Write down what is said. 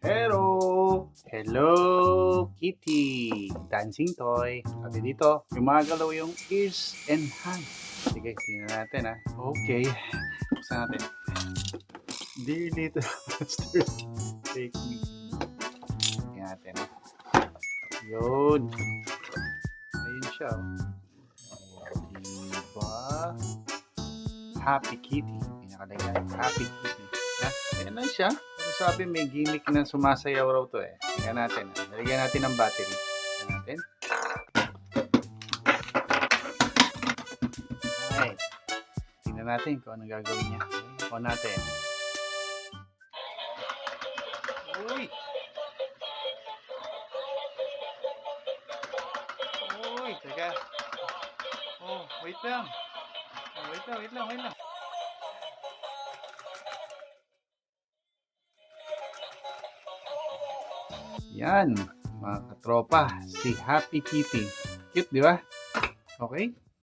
Hello! Hello, Kitty! Dancing toy. Sabi dito, gumagalaw yung ears and hands. Sige, tingnan natin ha. Okay. Buksan natin. Dear little monsters, take me. Tingnan natin ha. Yun. Ayun siya. Oh. Diba? Happy Kitty. Pinakalagay. Happy Kitty. Ha? Ayan lang siya. Pero sabi may gimmick na sumasayaw raw to eh. Tingnan natin. Nalagyan natin ng battery. Tingnan natin. Alright. Tingnan natin kung anong gagawin niya. Okay. On natin. Uy! Uy! Teka. Oh, wait lang. Oh, wait lang. Yan, mga katropa, si Happy Kitty. Cute, di ba? Okay?